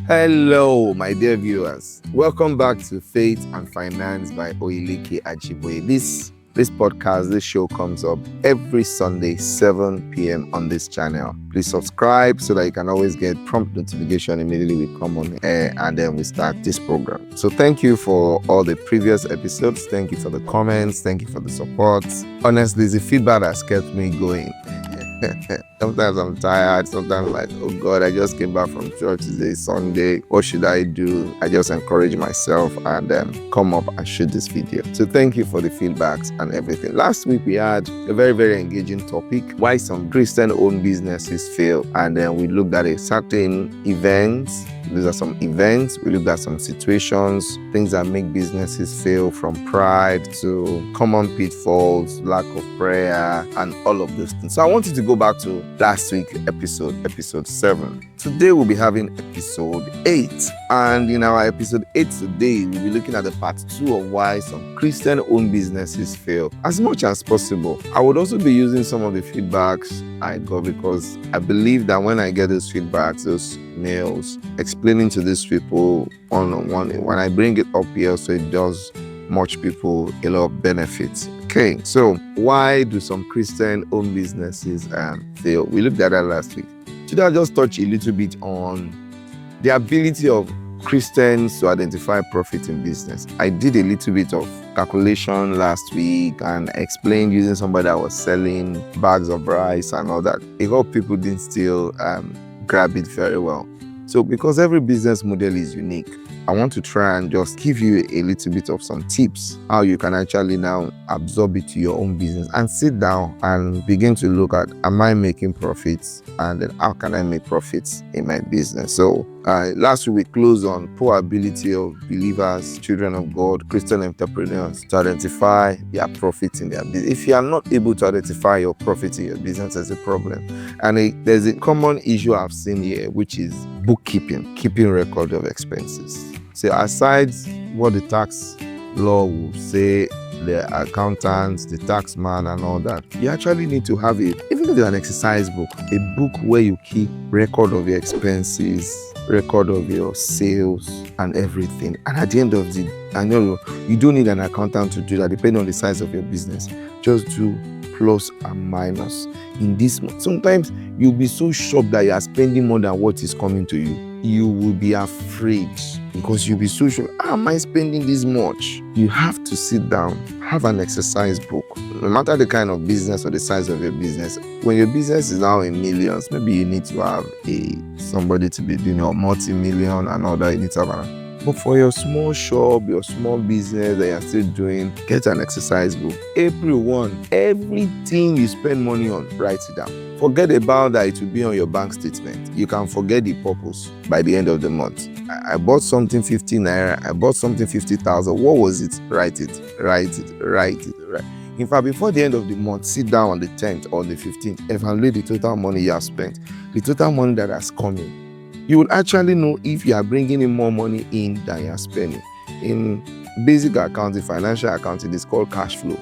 Hello, my dear viewers. Welcome back to Faith and Finance by Oyeleke Ajiboye. This podcast, this show comes up every Sunday, 7 p.m. on this channel. Please subscribe so that you can always get prompt notification immediately we come on air and then we start this program. So thank you for all the previous episodes. Thank you for the comments. Thank you for the support. Honestly, the feedback has kept me going. Sometimes I'm tired. Sometimes I'm like, oh God, I just came back from church today, Sunday. What should I do? I just encourage myself and come up and shoot this video. So thank you for the feedbacks and everything. Last week we had a very, very engaging topic, why some Christian-owned businesses fail. And then we looked at a certain events. These are some events. We looked at some situations, things that make businesses fail, from pride to common pitfalls, lack of prayer, and all of those things. So I wanted to go back to last week's episode 7. Today we'll be having episode 8. And in our episode 8 today, we'll be looking at the part 2 of why some Christian-owned businesses fail. As much as possible, I would also be using some of the feedbacks I got, because I believe that when I get those feedbacks, those mails, explaining to these people one-on-one, when I bring it up here, so it does much people a lot of benefits. Okay, so why do some Christian-owned businesses fail? We looked at that last week. Today I'll just touch a little bit on the ability of Christians to identify profit in business. I did a little bit of calculation last week and explained using somebody that was selling bags of rice and all that. A lot of people didn't still grab it very well. So because every business model is unique, I want to try and just give you a little bit of some tips how you can actually now absorb it to your own business and sit down and begin to look at, am I making profits, and then how can I make profits in my business? So last week we closed on poor ability of believers, children of God, Christian entrepreneurs to identify their profits in their business. If you are not able to identify your profits in your business, there's a problem. And there's a common issue I've seen here, which is bookkeeping, keeping record of expenses. So aside what the tax law will say, the accountants, the tax man and all that, you actually need to have even if it's an exercise book, a book where you keep record of your expenses, record of your sales and everything. And at the end of the day, I know you don't need an accountant to do that, depending on the size of your business. Just do plus and minus in this month. Sometimes you'll be so shocked that you are spending more than what is coming to you. You will be afraid because you'll be so sure, how am I spending this much? You have to sit down, have an exercise book. No matter the kind of business or the size of your business, when your business is now in millions, maybe you need to have somebody to be doing your multi-million and all that. You need to have but for your small shop, your small business that you're still doing, get an exercise book. April 1, everything you spend money on, write it down. Forget about that it will be on your bank statement. You can forget the purpose by the end of the month. I bought something 50 naira, I bought something 50,000. What was it? Write it. In fact, before the end of the month, sit down on the 10th or the 15th, evaluate the total money you have spent, the total money that has come in. You will actually know if you are bringing in more money in than you are spending. In basic accounting, financial accounting, it's called cash flow.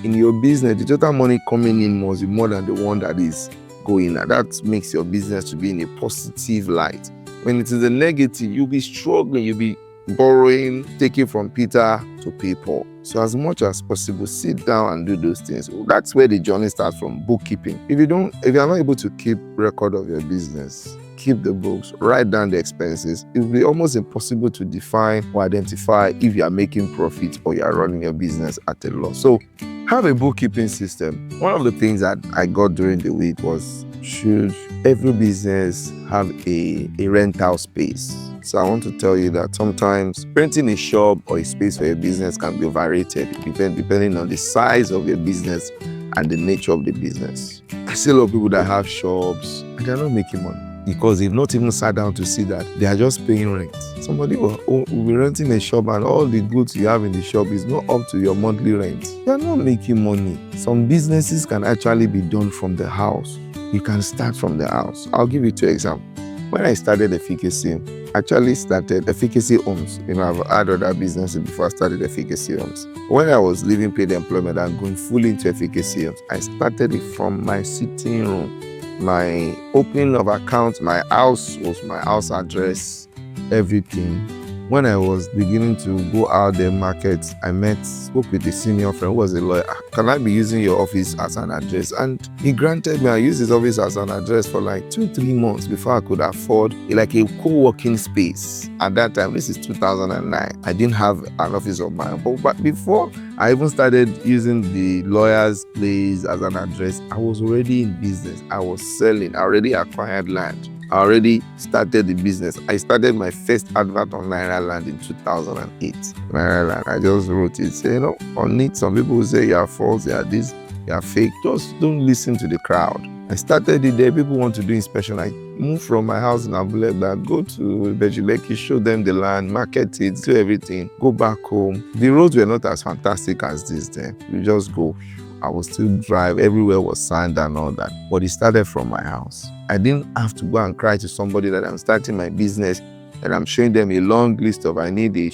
In your business, the total money coming in must be more than the one that is going out. That makes your business to be in a positive light. When it is a negative, you'll be struggling, you'll be borrowing, taking from Peter to pay Paul. So as much as possible, sit down and do those things. That's where the journey starts, from bookkeeping. If you are not able to keep record of your business, keep the books, write down the expenses, it will be almost impossible to define or identify if you are making profit or you are running your business at a loss. So have a bookkeeping system. One of the things that I got during the week was, should every business have a rental space? So I want to tell you that sometimes renting a shop or a space for your business can be overrated, depending on the size of your business and the nature of the business. I see a lot of people that have shops and they're not making money, because they've not even sat down to see that they are just paying rent. Somebody will be renting a shop and all the goods you have in the shop is not up to your monthly rent. You are not making money. Some businesses can actually be done from the house. You can start from the house. I'll give you 2 examples. When I started Efficacy, I actually started Efficacy Homes. I've had other businesses before I started Efficacy Homes. When I was leaving paid employment and going fully into Efficacy Homes, I started it from my sitting room. My opening of accounts, my house was my house address. everything. When I was beginning to go out there markets, spoke with a senior friend who was a lawyer. Can I be using your office as an address? And he granted me. I used his office as an address for like 2-3 months before I could afford like a co-working space. At that time, this is 2009. I didn't have an office of my own. But before I even started using the lawyer's place as an address, I was already in business. I was selling. I already acquired land. I already started the business. I started my first advert on Naira Land in 2008. Naira Land, I just wrote it, say, on it, some people will say you are false, you are this, you are fake. Just don't listen to the crowd. I started it there. People want to do inspection. I moved from my house in Abuleba, go to Bejuleki, show them the land, market it, do everything, go back home. The roads were not as fantastic as this then. You just go. I would still drive. Everywhere was sand and all that. But it started from my house. I didn't have to go and cry to somebody that I'm starting my business and I'm showing them a long list of I need a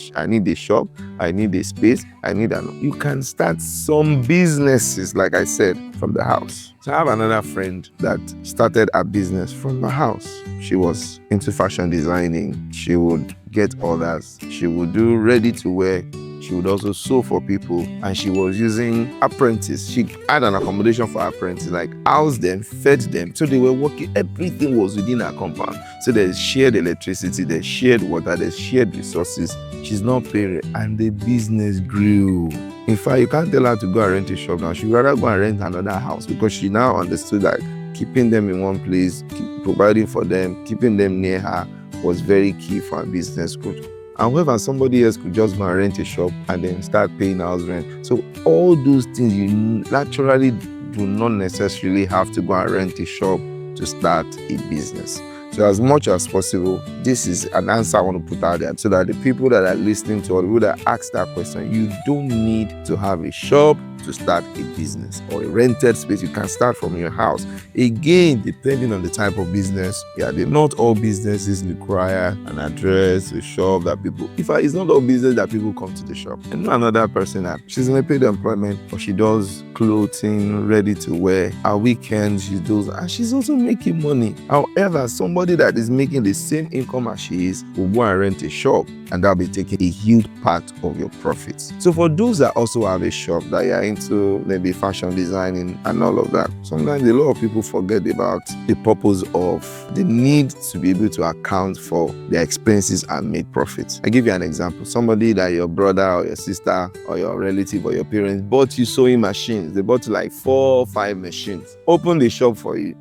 shop, I need a space, You can start some businesses, like I said, from the house. So I have another friend that started a business from the house. She was into fashion designing. She would get orders. She would do ready to wear. She would also sew for people, and she was using apprentices. She had an accommodation for apprentices, like housed them, fed them. So they were working, everything was within her compound. So there's shared electricity, there's shared water, there's shared resources. She's not paying, and the business grew. In fact, you can't tell her to go and rent a shop now. She'd rather go and rent another house because she now understood that keeping them in one place, providing for them, keeping them near her was very key for her business growth. However, somebody else could just go and rent a shop and then start paying house rent. So all those things, you naturally do not necessarily have to go and rent a shop to start a business. So as much as possible, this is an answer I want to put out there so that the people that are listening to or the people that ask that question, you don't need to have a shop to start a business or a rented space. You can start from your house. Again, depending on the type of business, not all businesses require an address, a shop that people, it's not all business that people come to the shop. And another person that she's in a paid employment, but she does clothing, ready to wear. Her weekends, she does, and she's also making money. However, somebody that is making the same income as she is will go and rent a shop, and that'll be taking a huge part of your profits. So for those that also have a shop that you're into, maybe fashion designing and all of that, sometimes a lot of people forget about the purpose of the need to be able to account for their expenses and make profits. I give you an example. Somebody that your brother or your sister or your relative or your parents bought you sewing machines. They bought you like 4 or 5 machines. Open the shop for you.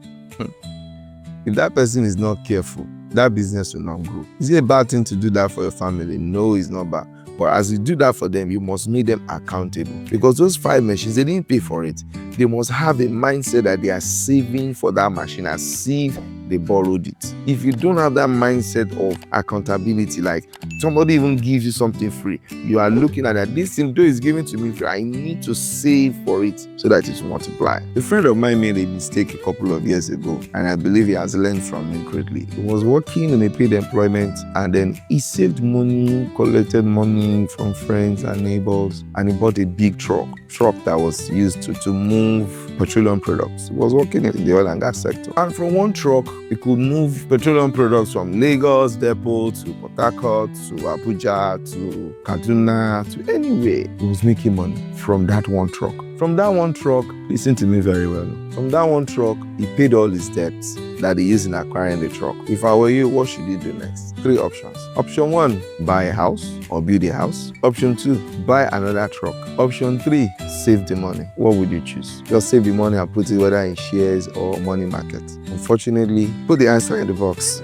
If that person is not careful, that business will not grow. Is it a bad thing to do that for your family? No, it's not bad. But as you do that for them, you must make them accountable. Because those 5 machines, they didn't pay for it. They must have a mindset that they are saving for that machine as if they borrowed it. If you don't have that mindset of accountability, like somebody even gives you something free, you are looking at that, this thing though is given to me free, I need to save for it so that it will multiply. A friend of mine made a mistake a couple of years ago, and I believe he has learned from it greatly. He was working in a paid employment, and then he saved money, collected money from friends and neighbors, and he bought a big truck that was used to move petroleum products. He was working in the oil and gas sector. And from one truck, he could move petroleum products from Lagos depot to Port Harcourt to Abuja to Kaduna to anywhere. He was making money from that one truck. From that one truck, listen to me very well. From that one truck, he paid all his debts that he used in acquiring the truck. If I were you, what should you do next? 3 options. Option 1, buy a house or build a house. Option 2, buy another truck. Option 3, save the money. What would you choose? Just save the money and put it whether in shares or money market. Unfortunately, put the answer in the box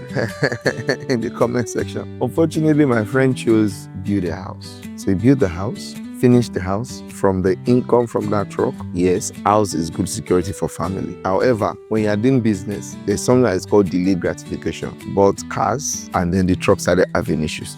in the comment section. Unfortunately, my friend chose build a house. So he built the house, finished the house from the income from that truck. Yes, house is good security for family. However, when you're doing business, there's something that is called delayed gratification. Bought cars and then the truck started having issues.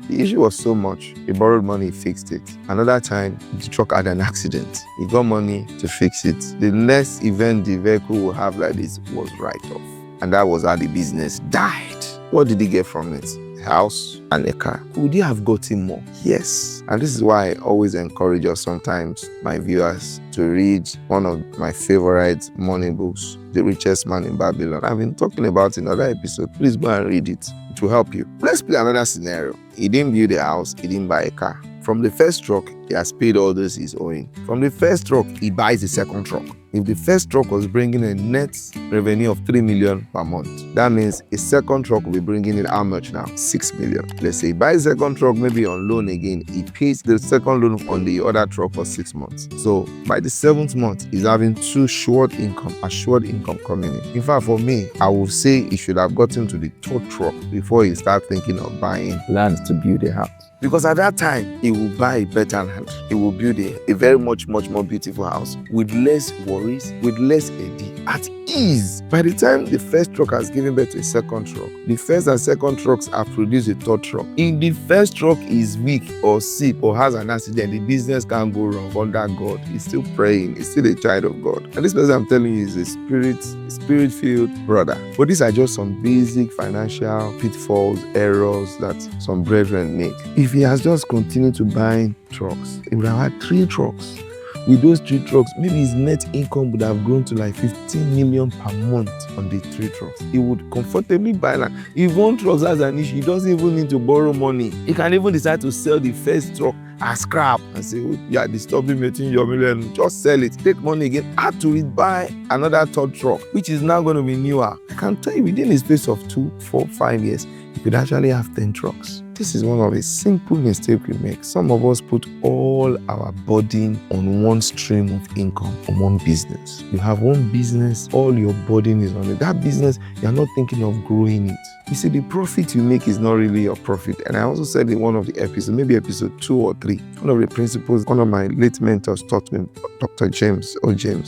The issue was so much, he borrowed money, he fixed it. Another time, the truck had an accident. He got money to fix it. The next event the vehicle will have like this was write-off. And that was how the business died. What did he get from it? House and a car. Could he have gotten more? Yes. And this is why I always encourage us sometimes, my viewers, to read one of my favorite money books, The Richest Man in Babylon. I've been talking about it in another episode. Please go and read it. It to help you. Let's play another scenario. He didn't build a house, he didn't buy a car. From the first truck, he has paid all those he's owing. From the first truck, he buys the second truck. If the first truck was bringing a net revenue of 3 million per month, that means a second truck will be bringing in how much now? 6 million. Let's say he buys the second truck, maybe on loan again. He pays the second loan on the other truck for 6 months. So by the 7th month, he's having assured income coming in. In fact, for me, I would say he should have gotten to the 3rd truck before he starts thinking of buying land to build a house. Because at that time, he will buy a better land. He will build a very much more beautiful house with less worries, with less headache, at ease. By the time the first truck has given birth to a second truck, the first and second trucks have produced a 3rd truck. If the first truck is weak or sick or has an accident, the business can't go wrong under God. He's still praying. He's still a child of God. And this person I'm telling you is a spirit-filled brother. But these are just some basic financial pitfalls, errors that some brethren make. If he has just continued to buy trucks, he would have had 3 trucks. With those 3 trucks, maybe his net income would have grown to like 15 million per month on the 3 trucks. He would comfortably buy land. If one truck has an issue, he doesn't even need to borrow money. He can even decide to sell the first truck as scrap and say, oh, you are disturbing me, your million. Just sell it, take money again, add to it, buy another 3rd truck, which is now going to be newer. I can tell you within the space of 2, 4, 5 years, you could actually have 10 trucks. This is one of the simple mistakes we make. Some of us put all our burden on one stream of income, on one business. You have one business, all your burden is on it. That business, you're not thinking of growing it. You see, the profit you make is not really your profit. And I also said in one of the episodes, maybe episode 2 or 3, one of the principles one of my late mentors taught me, Dr. James.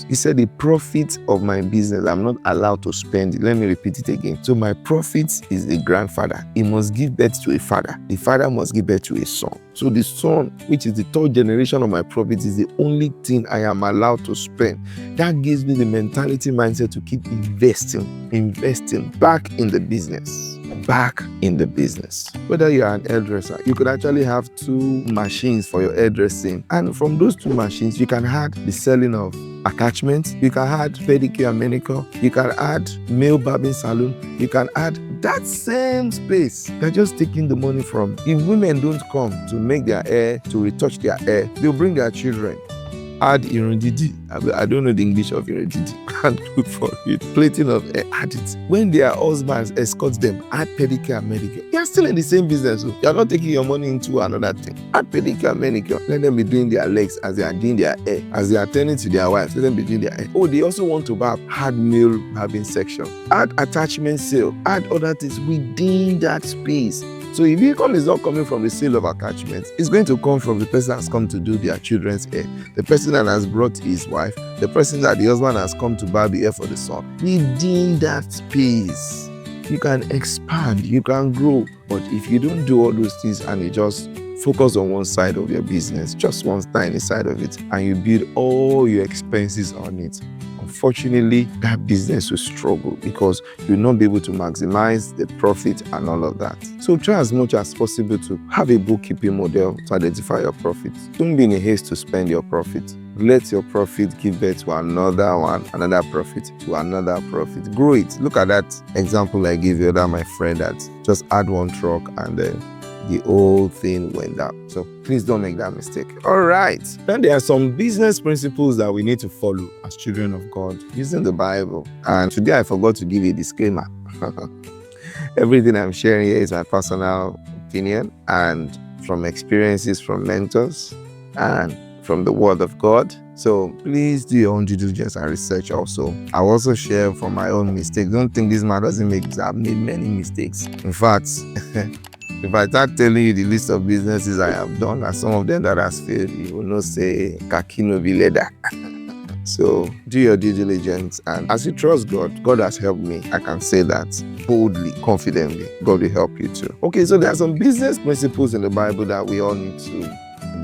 He said, the profit of my business, I'm not allowed to spend it. Let me repeat it again. So my profit is a grandfather. He must give birth to a father. The father must give birth to a son. So the son, which is the 3rd generation of my profit, is the only thing I am allowed to spend. That gives me the mentality mindset to keep investing back in the business. Whether you are an hairdresser, you could actually have 2 machines for your hairdressing. And from those 2 machines, you can add the selling of attachments, you can add pedicure and manicure, you can add male barbing salon, you can add that same space. They're just taking the money from. If women don't come to make their hair, to retouch their hair, they'll bring their children. Add irundidi. I don't know the English of irundidi. Can't look for it. Plating of hair, add it. When their husbands escort them, add pedicure and manicure. You're still in the same business. So you're not taking your money into another thing. Add pedicure and manicure. Let them be doing their legs as they are doing their hair. As they are turning to their wives, let them be doing their hair. Oh, they also want to barb. Add male barbing section. Add attachment sale. Add other things within that space. So if income is not coming from the sale of attachments, it's going to come from the person that's come to do their children's hair, the person that has brought his wife, the person that the husband has come to barb the hair for the son. Within that space, you can expand, you can grow. But if you don't do all those things and you just focus on one side of your business, just one tiny side of it, and you build all your expenses on it, unfortunately, that business will struggle because you'll not be able to maximize the profit and all of that. So try as much as possible to have a bookkeeping model to identify your profits. Don't be in a haste to spend your profit. Let your profit give birth to another one, another profit, to another profit. Grow it. Look at that example I gave you that my friend that just add 1 truck and then the whole thing went down. So please don't make that mistake. All right. Then there are some business principles that we need to follow as children of God using the Bible. And today I forgot to give you a disclaimer. Everything I'm sharing here is my personal opinion and from experiences from mentors and from the Word of God. So please do your own due diligence and research also. I'll also share from my own mistakes. Don't think this man doesn't make mistakes. I've made many mistakes. In fact, if I start telling you the list of businesses I have done and some of them that has failed, you will not say Kakino be leather. So do your due diligence, and as you trust God, God has helped me. I can say that boldly, confidently. God will help you too. Okay, so there are some business principles in the Bible that we all need to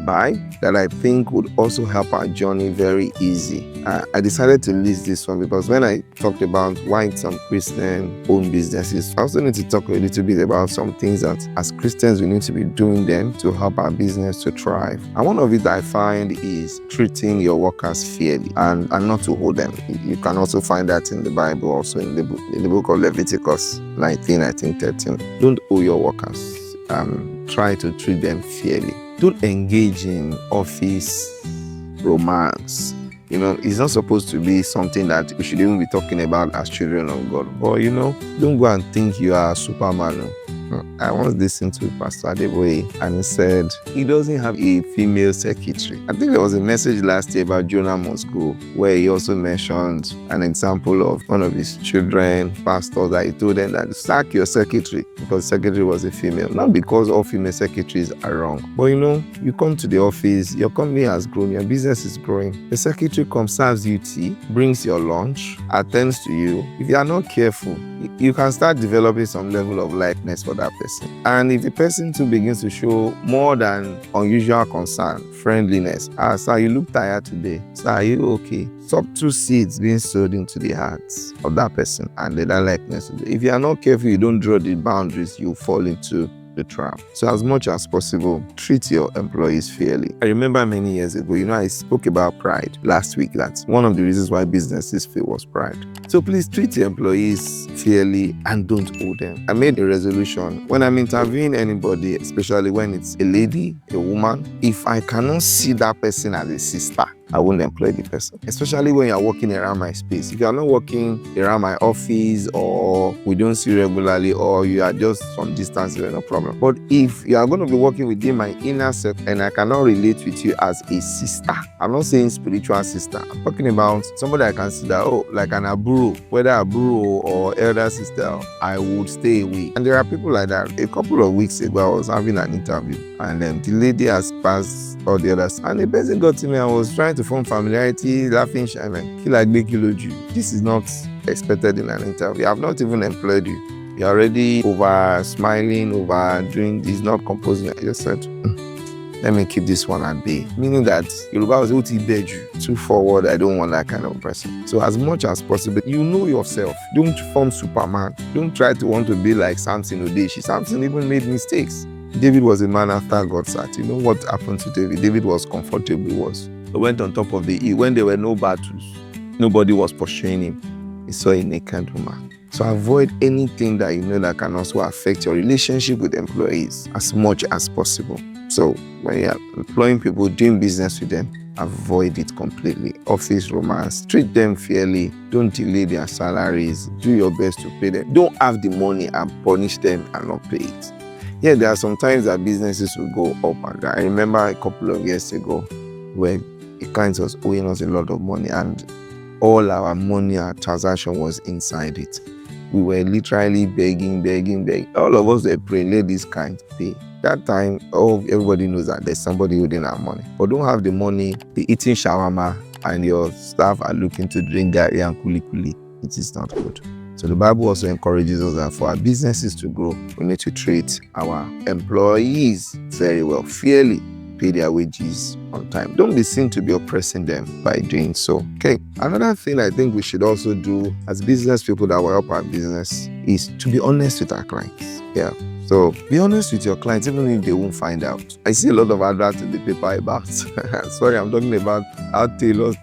by that I think would also help our journey very easy. I decided to list this one because when I talked about why some Christian-owned businesses, I also need to talk a little bit about some things that as Christians we need to be doing them to help our business to thrive. And one of it I find is treating your workers fairly and not to hold them. You can also find that in the Bible, also in the book of Leviticus 19, I think 13. Don't owe your workers. Try to treat them fairly. Don't engage in office romance. It's not supposed to be something that we should even be talking about as children of God. But, don't go and think you are Superman. I once listened to Pastor Adeboye and he said he doesn't have a female secretary. I think there was a message last year about Jonah Must Go, where he also mentioned an example of one of his children, pastors, that he told them that sack your secretary because the secretary was a female. Not because all female secretaries are wrong, but you come to the office, your company has grown, your business is growing. The secretary comes, serves you tea, brings your lunch, attends to you. If you are not careful, you can start developing some level of likeness for that person. And if the person too begins to show more than unusual concern, friendliness, sir, you look tired today. Sir, are you okay? Subtle seeds being sowed into the hearts of that person and that likeness. If you are not careful, you don't draw the boundaries, you fall into the trap. So as much as possible, treat your employees fairly. I remember many years ago, I spoke about pride last week. That's one of the reasons why businesses fail was pride. So please treat your employees fairly and don't owe them. I made a resolution when I'm interviewing anybody, especially when it's a lady, a woman, if I cannot see that person as a sister, I won't employ the person, especially when you're working around my space. If you're not working around my office or we don't see regularly or you are just from distance, no problem. But if you are going to be working within my inner circle and I cannot relate with you as a sister, I'm not saying spiritual sister. I'm talking about somebody I consider, like an aburo, whether aburo or elder sister, I would stay away. And there are people like that. A couple of weeks ago, I was having an interview and the lady has passed all the others. And the person got to me, I was trying to form familiarity, laughing, shaman. This is not expected in an interview. I've not even employed you. You're already over smiling, over doing this, not composing. I just said, let me keep this one at bay. Meaning that Yoruba was too forward. I don't want that kind of person. So as much as possible, you know yourself. Don't form Superman. Don't try to want to be like Samson Odeshi. Samson even made mistakes. David was a man after God's heart. You know what happened to David? David was comfortable. He went on top of the hill. When there were no battles, nobody was pursuing him. He saw a naked woman. So avoid anything that you know that can also affect your relationship with employees as much as possible. So when you're employing people, doing business with them, avoid it completely. Office romance, treat them fairly. Don't delay their salaries. Do your best to pay them. Don't have the money and punish them and not pay it. Yeah, there are some times that businesses will go up and down. I remember a couple of years ago where a client was owing us a lot of money and all our money, our transaction was inside it. We were literally begging. All of us were praying, let this client pay. That time, everybody knows that there's somebody holding our money. But don't have the money, the eating shawarma, and your staff are looking to drink gari and kuli. It is not good. So the Bible also encourages us that for our businesses to grow, we need to treat our employees very well, fairly, pay their wages on time. Don't be seen to be oppressing them by doing so. Okay. Another thing I think we should also do as business people that will help our business is to be honest with our clients. Yeah. So be honest with your clients, even if they won't find out. I see a lot of adverts in the paper about, sorry, I'm talking about how tailors,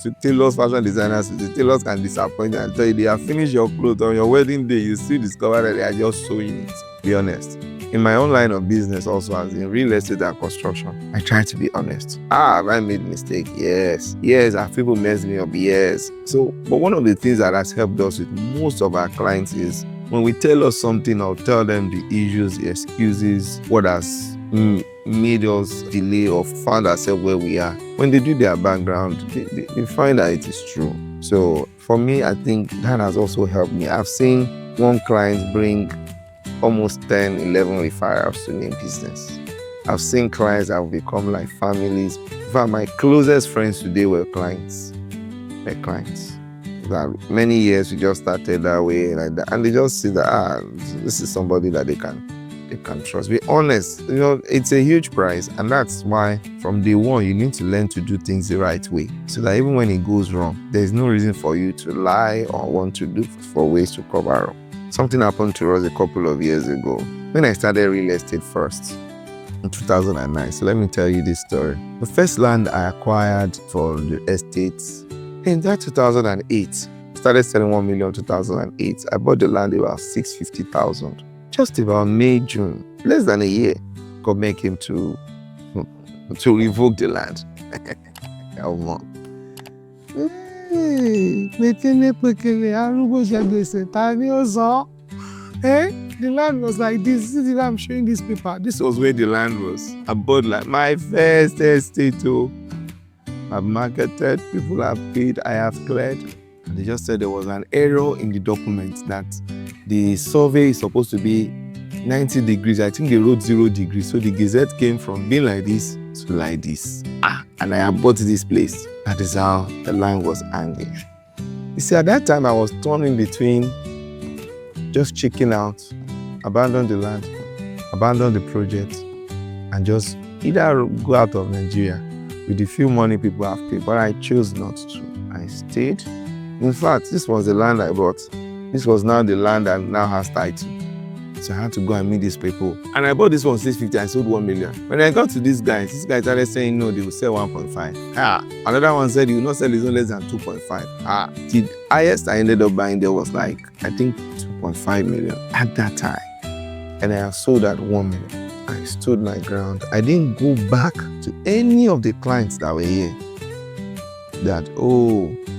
fashion designers, the tailors can disappoint you and tell you they have finished your clothes on your wedding day. You still discover that they are just sewing it. Be honest. In my own line of business also, as in real estate and construction, I try to be honest. Have I made mistake? Yes. Have people messed me up? Yes. So, but one of the things that has helped us with most of our clients is when we tell us something, I'll tell them the issues, the excuses, what has made us delay or found ourselves where we are. When they do their background, they find that it is true. So for me, I think that has also helped me. I've seen one client bring almost 10, 11 referrals to me in business. I've seen clients that have become like families. In fact, my closest friends today were clients. That many years we just started that way like that, and they just see that this is somebody that they can you can trust. Be honest. It's a huge price, and that's why from day one you need to learn to do things the right way, so that even when it goes wrong, there's no reason for you to lie or want to look for ways to cover up. Something happened to us a couple of years ago when I started real estate first in 2009. So let me tell you this story. The first land I acquired for the estate in that 2008, started selling 1 million 2008. I bought the land about 650,000. Just about May, June, less than a year, government came to revoke the land. The land was like this. This is I'm showing this paper. This was where the land was. I bought like my first estate. I've marketed, people have paid, I have cleared. And they just said there was an error in the document, that the survey is supposed to be 90 degrees. I think they wrote 0 degrees. So the gazette came from being like this to like this. And I bought this place. That is how the land was hanging. You see, at that time I was torn in between just checking out, abandon the land, abandon the project, and just either go out of Nigeria with the few money people have paid. But I chose not to. I stayed. In fact, this was the land I bought. This was now the land that now has title. So I had to go and meet these people. And I bought this one 650, I sold 1 million. When I got to these guys started saying no, they will sell 1.5. Another one said you will not sell his own less than 2.5. The highest I ended up buying there was like, I think 2.5 million at that time. And I sold at 1 million. I stood my ground. I didn't go back to any of the clients that were here that,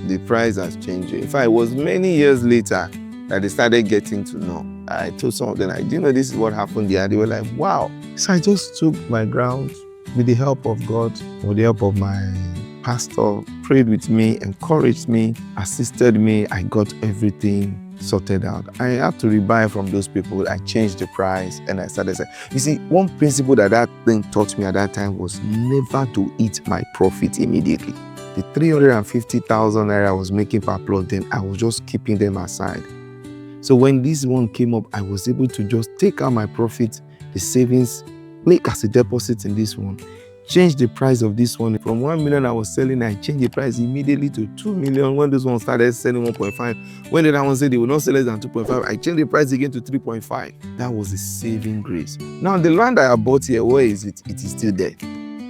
the price has changed. In fact, it was many years later that they started getting to know. I told some of them, this is what happened there. They were like, wow. So I just took my ground with the help of God, with the help of my pastor, prayed with me, encouraged me, assisted me. I got everything sorted out. I had to rebuy from those people. I changed the price and I started saying, you see, one principle that thing taught me at that time was never to eat my profit immediately. The 350,000 naira I was making per plot, then I was just keeping them aside. So when this one came up, I was able to just take out my profit, the savings, make as a deposit in this one, change the price of this one. From 1 million I was selling, I changed the price immediately to 2 million when this one started selling 1.5. When the other one said they would not sell less than 2.5, I changed the price again to 3.5. That was a saving grace. Now the land I bought here, where is it? It is still there.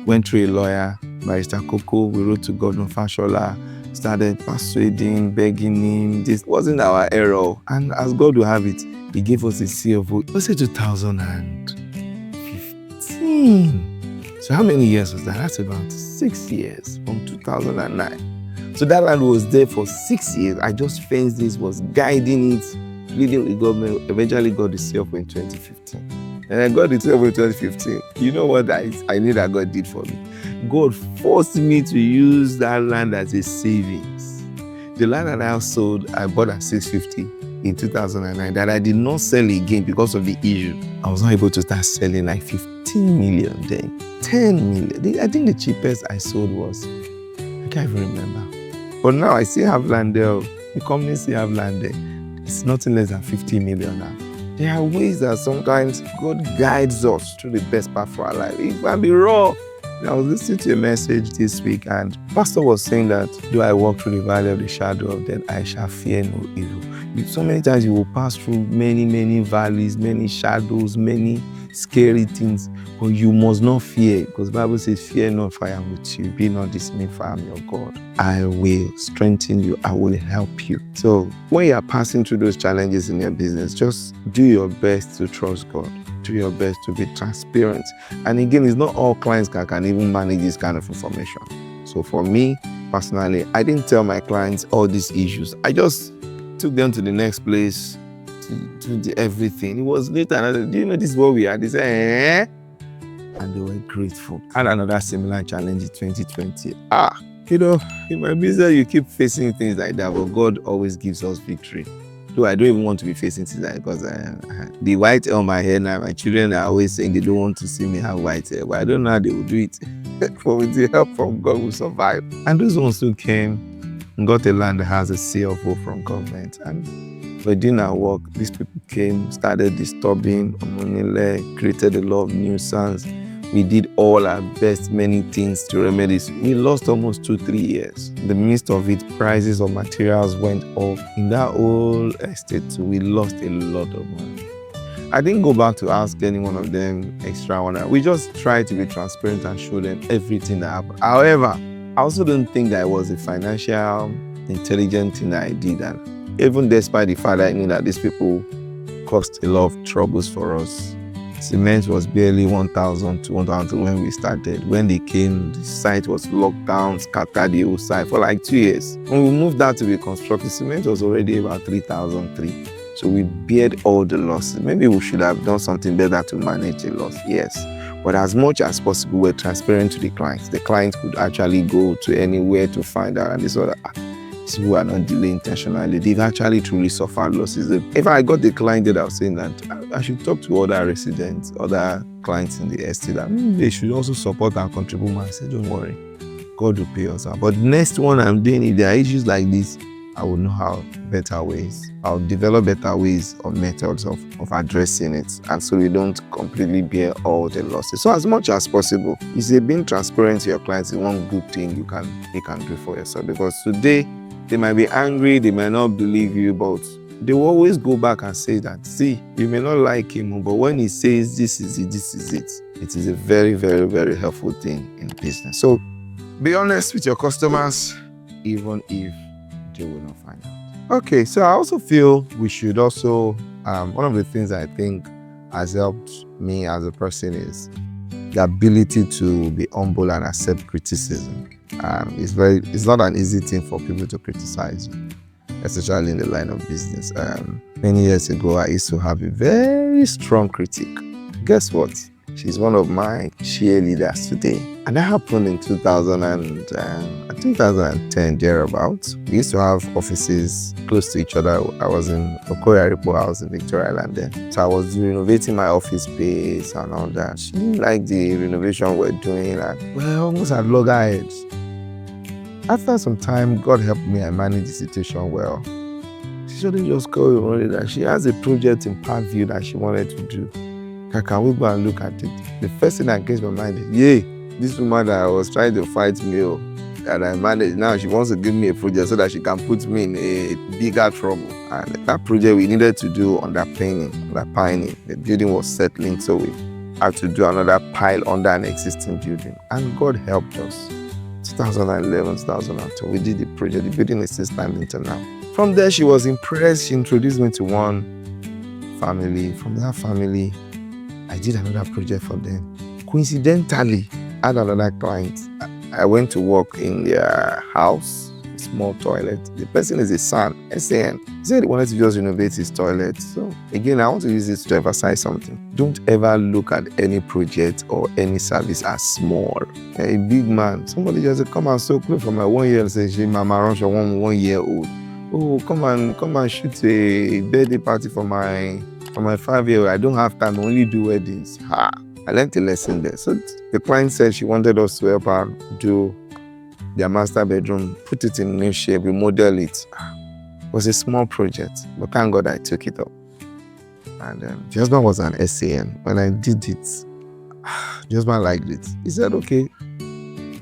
Went through a lawyer, Barrister Coco, we wrote to Governor Fashola, started persuading, begging him. This wasn't our error. And as God will have it, he gave us a CFO. It was 2015. So how many years was that? That's about 6 years, from 2009. So that land was there for 6 years. I just fenced this, was guiding it, pleading with government, eventually got the CFO in 2015. And I got the CFO in 2015. You know what I knew that God did for me? God forced me to use that land as a savings. The land that I sold, I bought at 650 in 2009, that I did not sell again because of the issue. I was not able to start selling like 15 million then. 10 million. I think the cheapest I sold was, I can't even remember. But now I still have land there. The company still have land there. It's nothing less than 50 million now. There are ways that sometimes God guides us through the best path for our life. It might be raw. I was listening to a message this week, and Pastor was saying that, though I walk through the valley of the shadow of death, I shall fear no evil. So many times you will pass through many, many valleys, many shadows, many scary things, but you must not fear, because the Bible says, fear not, for I am with you. Be not dismayed, for I am your God. I will strengthen you. I will help you. So when you are passing through those challenges in your business, just do your best to trust God. Do your best to be transparent. And again, it's not all clients can even manage this kind of information. So for me, personally, I didn't tell my clients all these issues. I just took them to the next place to do everything. It was later, and I said, do you know this is what we are? They said, eh? And they were grateful. I had another similar challenge in 2020. In my business, you keep facing things like that, but God always gives us victory. Though I don't even want to be facing things like that, because the white hair on my hair now, my children are always saying they don't want to see me have white hair, but I don't know how they will do it. But with the help from God, we'll survive. And those ones who came and got a land that has a CFO from government, and We're doing our work. These people came, started disturbing Omonile, created a lot of nuisance. We did all our best, many things to remedy this. We lost almost 2-3 years. In the midst of it, prices of materials went up. In that whole estate too, we lost a lot of money. I didn't go back to ask any one of them extra one. We just tried to be transparent and show them everything that happened. However, I also don't think that it was a financial intelligent thing that I did. And even despite the fact that I knew that these people caused a lot of troubles for us, cement was barely 1,000 to 1,000 when we started. When they came, the site was locked down, scattered the whole site for like 2 years. When we moved that to be constructed, cement was already about 3,003. So we bared all the losses. Maybe we should have done something better to manage the loss, yes. But as much as possible, we're transparent to the clients. The clients could actually go to anywhere to find out, and they saw that these people are not delaying intentionally. They've actually truly suffered losses. If I got the client that I was saying that I should talk to other residents, other clients in the estate, that they should also support and contribute. I said, don't worry, God will pay us out. But next one I'm doing, if there are issues like this, I will know how better ways. I'll develop better ways or methods of addressing it, and so we don't completely bear all the losses. So as much as possible, you say being transparent to your clients is one good thing you can do for yourself, because today they might be angry, they might not believe you, but they will always go back and say that, see, you may not like him, but when he says this is it, it is a very, very, very helpful thing in business. So be honest with your customers, even if they will not find out. Okay, so I also feel we should also, one of the things I think has helped me as a person is the ability to be humble and accept criticism. It's not an easy thing for people to criticize you, especially in the line of business. Many years ago, I used to have a very strong critic. Guess what? She's one of my cheerleaders today. And that happened in 2010, thereabouts. We used to have offices close to each other. I was in Okoyaripo House in Victoria Island then. So I was renovating my office space and all that. She didn't like the renovation we're doing. And, well, almost at loggerheads. After some time, God helped me, I managed the situation well. She shouldn't just go with that. She has a project in Parkview that she wanted to do. Can we go and look at it? The first thing that came to my mind is, this woman that I was trying to fight me, that I managed, now she wants to give me a project so that she can put me in a bigger trouble. And that project we needed to do underpinning. The building was settling, so we had to do another pile under an existing building. And God helped us. 2011, 2012, we did the project. The building is still standing until now. From there, she was impressed. She introduced me to one family. From that family, I did another project for them. Coincidentally, I had another client. I went to work in their house, small toilet. The person is a son, SAN. He said he wanted to just renovate his toilet. So again, I want to use this to emphasize something. Don't ever look at any project or any service as small. A big man, somebody just said, come and sew clothes for my 1 year. Say, she mama runs your 1 year old. Oh, come and shoot a birthday party for my 5-year-old. I don't have time, I only do weddings. I learned a lesson there. So the client said she wanted us to help her do their master bedroom, put it in new shape, remodel it. It was a small project, but thank God I took it up. And the husband was an SAN. When I did it, the husband liked it. He said, okay,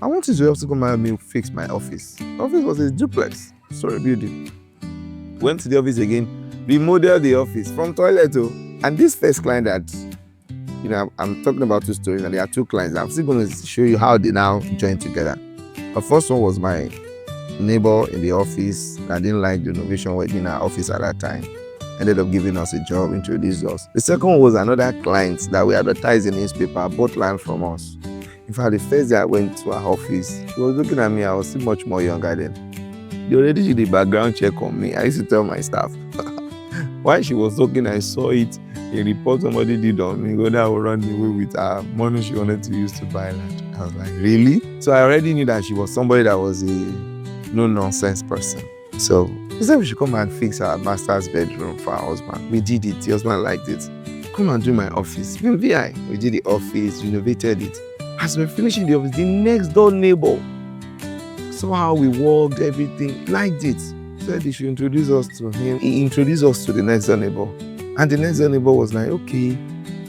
I want you to also come and help me fix my office. The office was a duplex, story building. Went to the office again, remodeled the office from toilet. And this first client that, I'm talking about 2 stories, and there are 2 clients. I'm still going to show you how they now join together. The first one was my neighbor in the office that didn't like the renovation work in our office at that time. Ended up giving us a job, introduced us. The second one was another client that we advertised in the newspaper, bought land from us. In fact, the first day I went to her office, she was looking at me. I was still much more younger then. They already did the background check on me. I used to tell my staff. While she was talking, I saw it. A report somebody did on me, whether I would run away with her money she wanted to use to buy land. I was like, really? So I already knew that she was somebody that was a no-nonsense person. So she said we should come and fix our master's bedroom for our husband. We did it. The husband liked it. Come and do my office. Even VI. We did the office, renovated it. As we're finishing the office, the next door neighbor saw how we worked, everything, liked it. said he should introduce us to him. He introduced us to the next door neighbor. And the next door neighbor was like, okay,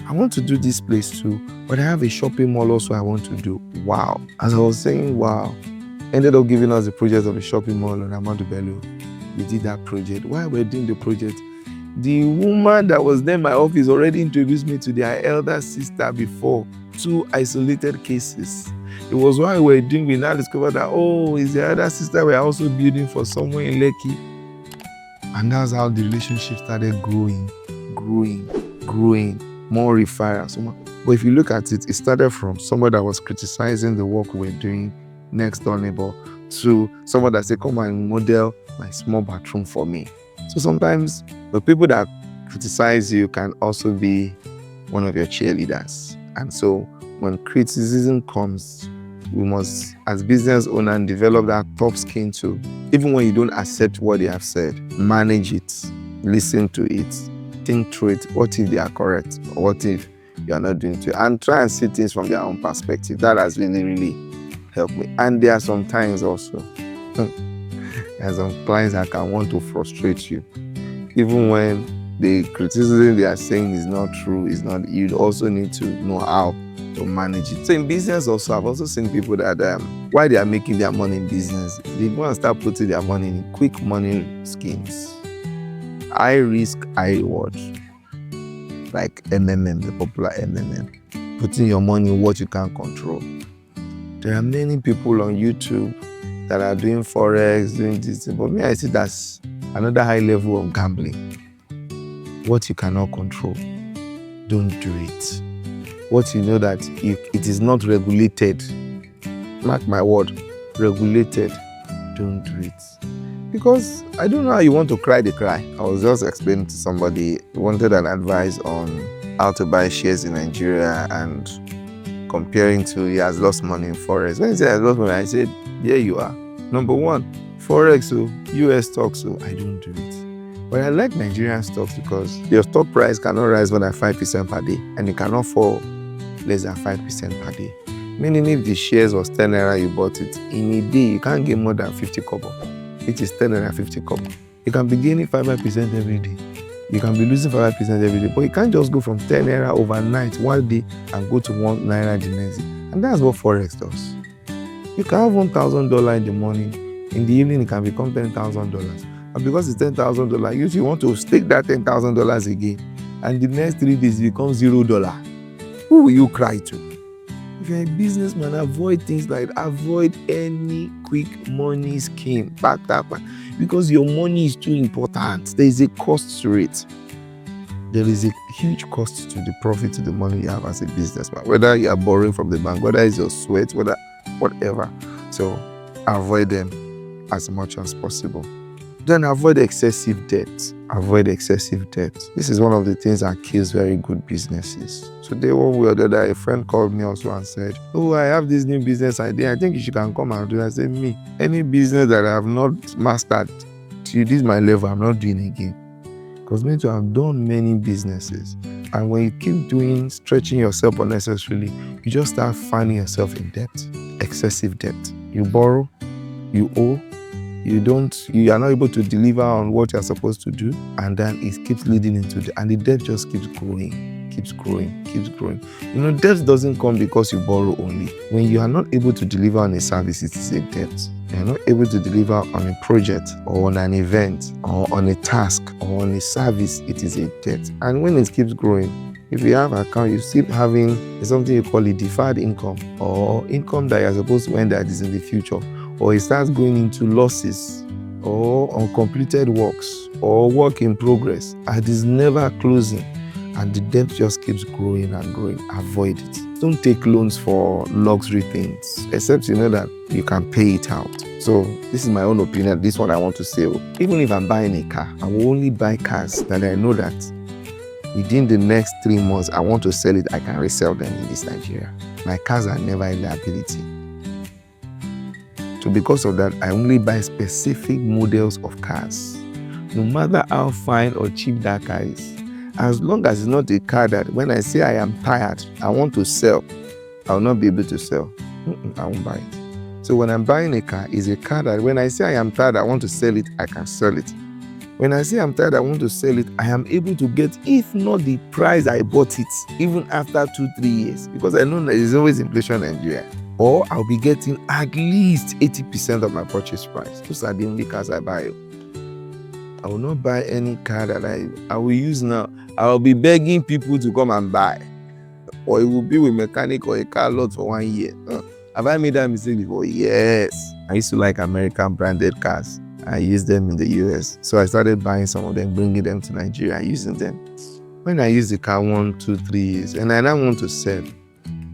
I want to do this place too, but I have a shopping mall also I want to do. Wow. As I was saying, wow. Ended up giving us the project of a shopping mall on Ahmadu Bello. We did that project. While we're doing the project, the woman that was there in my office already introduced me to their elder sister before. 2 isolated cases. It was while we were doing, we now discovered that, oh, it's the elder sister we're also building for somewhere in Lekki. And that's how the relationship started growing, more referrals. But if you look at it, it started from someone that was criticizing the work we're doing, next door neighbor, to someone that said, come and model my small bathroom for me. So sometimes the people that criticize you can also be one of your cheerleaders. And so when criticism comes, we must, as business owner, develop that tough skin too. Even when you don't accept what they have said, manage it, listen to it, think through it. What if they are correct? Or what if you are not doing it? And try and see things from their own perspective. That has really helped me. And there are some times also, there are some clients that can want to frustrate you. Even when the criticism they are saying is not true, is not, you also need to know how to manage it. So in business also, I've also seen people that while they are making their money in business, they want to start putting their money in quick money schemes. High risk, high reward. Like MMM, the popular MMM. Putting your money in what you can't control. There are many people on YouTube that are doing Forex, doing this, but me, I see that's another high level of gambling. What you cannot control, don't do it. What you know that it is not regulated, mark my word, regulated, don't do it. Because I don't know how you want to cry the cry. I was just explaining to somebody who wanted an advice on how to buy shares in Nigeria and comparing to he has lost money in Forex. When he said he has lost money, I said, there you are. Number one, Forex, US stocks, I don't do it. But I like Nigerian stocks because your stock price cannot rise more than 5% per day and it cannot fall less than 5% per day. Meaning if the shares was 10 naira, you bought it, in a day you can't get more than 50 kobo, which is 10 naira 50 kobo. You can be gaining 5% every day. You can be losing 5% every day, but you can't just go from 10 naira overnight one day and go to 1 naira the next day. And that's what Forex does. You can have $1,000 in the morning, in the evening it can become $10,000. And because it's $10,000, you want to stake that $10,000 again, and the next 3 days it becomes $0. Who will you cry to? If you're a businessman, avoid things like that. Avoid any quick money scheme, because your money is too important. There is a cost to it. There is a huge cost to the profit, to the money you have as a businessman. Whether you are borrowing from the bank, whether it's your sweat, whatever. So avoid them as much as possible. Then avoid excessive debt. Avoid excessive debt. This is one of the things that kills very good businesses. Today, one way or the other, a friend called me also and said, oh, I have this new business idea. I think you can come and do it. I said, me, any business that I have not mastered to this my level, I'm not doing again. Because me too, I've done many businesses. And when you keep stretching yourself unnecessarily, you just start finding yourself in debt. Excessive debt. You borrow, you owe, you are not able to deliver on what you're supposed to do, and then it keeps leading into and the debt just keeps growing. Debt doesn't come because you borrow only. When you are not able to deliver on a service, it is a debt. You are not able to deliver on a project or on an event or on a task or on a service, it is a debt. And when it keeps growing, if you have an account, you still having something you call a deferred income, or income that you're supposed to earn that is in the future, or it starts going into losses or uncompleted works or work in progress, and it is never closing, and the debt just keeps growing and growing. Avoid it. Don't take loans for luxury things, except you know that you can pay it out. So this is my own opinion. This is what I want to say. Even if I'm buying a car, I will only buy cars that I know that within the next 3 months, I want to sell it, I can resell them in this Nigeria. My cars are never in liability. So because of that, I only buy specific models of cars. No matter how fine or cheap that car is, as long as it's not a car that when I say I am tired, I want to sell, I will not be able to sell. I won't buy it. So when I'm buying a car, it's a car that when I say I am tired, I want to sell it, I can sell it. When I say I'm tired, I want to sell it, I am able to get, if not the price I bought it, even after 2-3 years, because I know there is always inflation in Nigeria. Or I'll be getting at least 80% of my purchase price. Those are the only cars I buy. I will not buy any car that I will use now. I will be begging people to come and buy. Or it will be with mechanic or a car lot for 1 year. Have I made that mistake before? Yes. I used to like American branded cars. I used them in the US. So I started buying some of them, bringing them to Nigeria, using them. When I use the car 1, 2, 3 years, and I now want to sell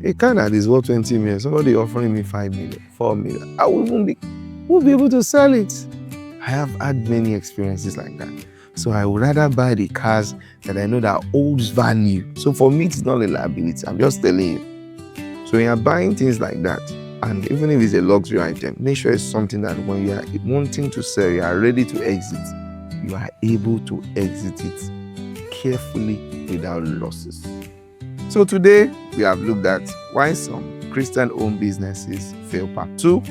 a car that is worth 20 million, somebody offering me 5 million, 4 million, I won't be able to sell it. I have had many experiences like that. So I would rather buy the cars that I know that holds value. So for me, it's not a liability. I'm just telling you. So when you're buying things like that, and even if it's a luxury item, make sure it's something that when you are wanting to sell, you are ready to exit, you are able to exit it carefully without losses. So today, we have looked at why some Christian-owned businesses fail. Part 2.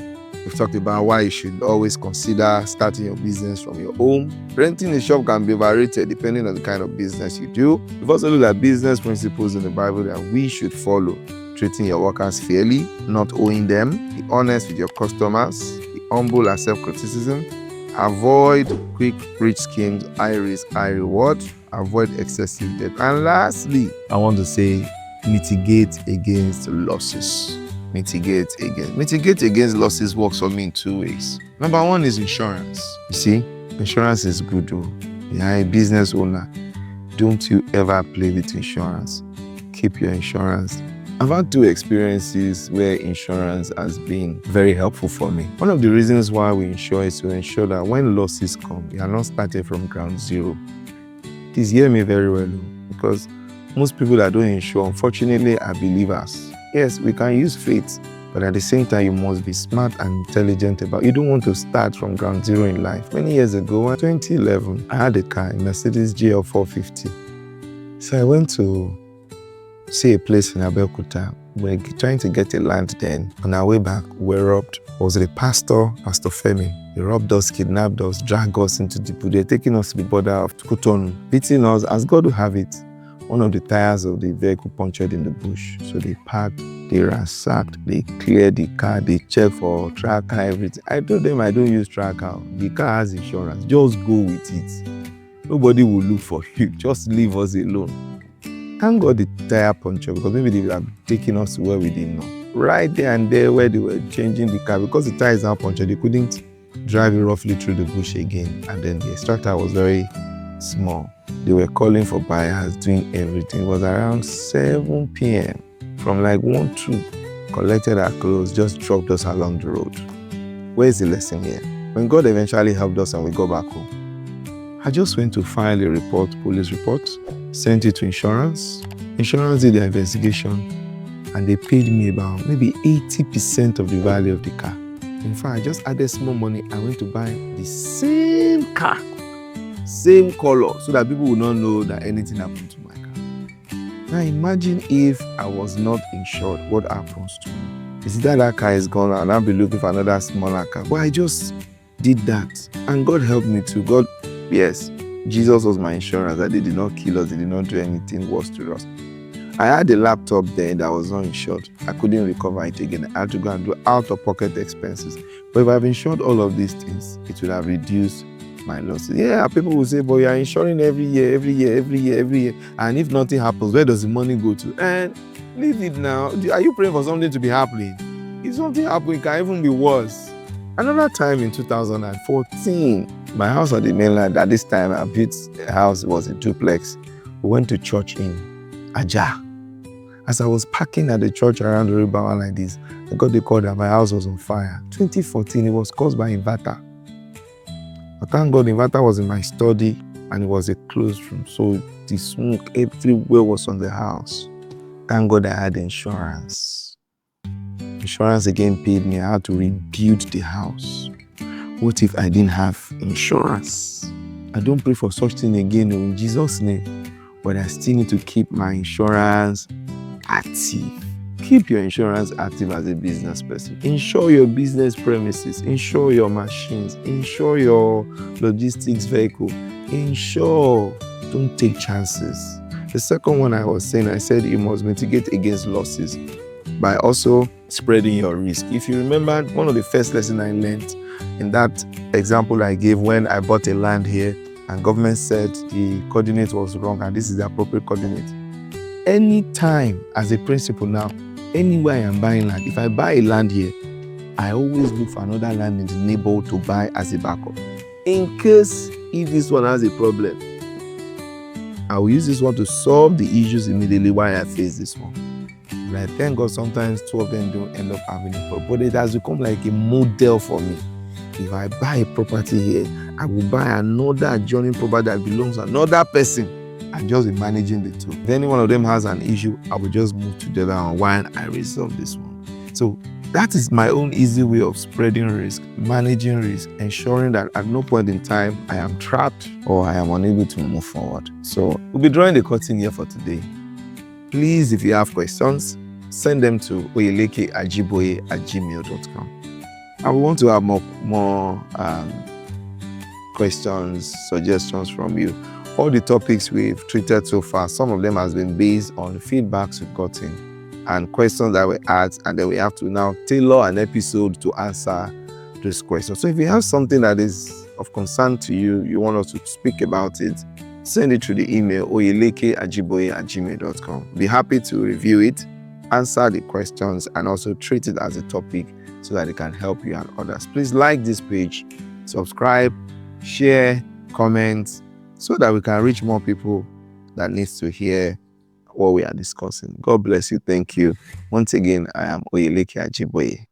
We've talked about why you should always consider starting your business from your home. Renting a shop can be overrated depending on the kind of business you do. We've also looked at business principles in the Bible that we should follow. Treating your workers fairly, not owing them, be honest with your customers, be humble and self-criticism, avoid quick rich schemes, high risk, high reward, avoid excessive debt. And lastly, I want to say mitigate against losses. Mitigate against losses works for me in 2 ways. Number 1 is insurance. You see, insurance is good. You're a business owner. Don't you ever play with insurance. Keep your insurance. I've had 2 experiences where insurance has been very helpful for me. One of the reasons why we insure is to ensure that when losses come, you are not started from ground zero. Please hear me very well, because most people that don't insure, unfortunately, are believers. Yes, we can use faith, but at the same time, you must be smart and intelligent about it. You don't want to start from ground zero in life. Many years ago, in 2011, I had a car, a Mercedes GL 450. So I went to see a place in Abeokuta. We're trying to get a land then. On our way back, we were robbed. It was the Pastor Femi. They robbed us, kidnapped us, dragged us into the bush. They're taking us to the border of Cotonou, beating us as God will have it. One of the tires of the vehicle punctured in the bush. So they parked, they ransacked, they cleared the car, they checked for tracker, everything. I told them I don't use tracker. The car has insurance. Just go with it. Nobody will look for you. Just leave us alone. Thank God the tire punctured, because maybe they would have taken us to where we didn't know. Right there and there where they were changing the car, because the tire is now punctured, they couldn't drive it roughly through the bush again. And then the extractor was very small. They were calling for buyers, doing everything. It was around 7 p.m. From like 1, 2, collected our clothes, just dropped us along the road. Where's the lesson here? When God eventually helped us and we got back home, I just went to file a report, police report, sent it to insurance. Insurance did their investigation, and they paid me about maybe 80% of the value of the car. In fact, I just added small money. I went to buy the same car, same color, so that people would not know that anything happened to my car. Now imagine if I was not insured, what happens to me? Is that car is gone and I'll be looking for another smaller car? But I just did that, and God helped me too. God, yes, Jesus was my insurance. That they did not kill us, they did not do anything worse to us. I had a laptop there that was not insured. I couldn't recover it again. I had to go and do out-of-pocket expenses. But if I've insured all of these things, it would have reduced my losses. Yeah, people will say, but you are insuring every year. And if nothing happens, where does the money go to? And leave it now. Are you praying for something to be happening? If something happens, it can even be worse. Another time in 2014, my house on the mainland, at this time, I built a house, it was a duplex. We went to church in Ajah. As I was parking at the church around the river like this, I got the call that my house was on fire. 2014, it was caused by inverter. But thank God the inverter was in my study and it was a closed room. So the smoke everywhere was on the house. Thank God I had insurance. Insurance again paid me. I had to rebuild the house. What if I didn't have insurance? I don't pray for such thing again in Jesus' name. But I still need to keep my insurance active. Keep Keep your insurance active as a business person. Insure your business premises, insure your machines, insure your logistics vehicle, insure. Don't take chances. The second one I was saying, I said you must mitigate against losses by also spreading your risk. If you remember, one of the first lessons I learned in that example I gave when I bought a land here and government said the coordinate was wrong and this is the appropriate coordinate. Anytime, as a principle now, anywhere I am buying land, if I buy a land here, I always look for another land in the neighborhood to buy as a backup. In case if this one has a problem, I will use this one to solve the issues immediately while I face this one. But thank God sometimes two of them don't end up having a problem. But it has become like a model for me. If I buy a property here, I will buy another adjoining property that belongs to another person and just be managing the two. If any one of them has an issue, I will just move to the other one while I resolve this one. So that is my own easy way of spreading risk, managing risk, ensuring that at no point in time I am trapped or I am unable to move forward. So we'll be drawing the curtain here for today. Please, if you have questions, send them to oyelekeajiboye@gmail.com. I want to have more questions, suggestions from you. All the topics we've treated so far, some of them has been based on feedbacks we've gotten and questions that were asked, and then we have to now tailor an episode to answer those questions. So if you have something that is of concern to you, you want us to speak about it, send it to the email oyelekeajiboye@gmail.com. Be happy to review it, answer the questions, and also treat it as a topic so that it can help you and others. Please like this page, subscribe, share, comment, so that we can reach more people that needs to hear what we are discussing. God bless you. Thank you. Once again, I am Oyeleke Ajiboye.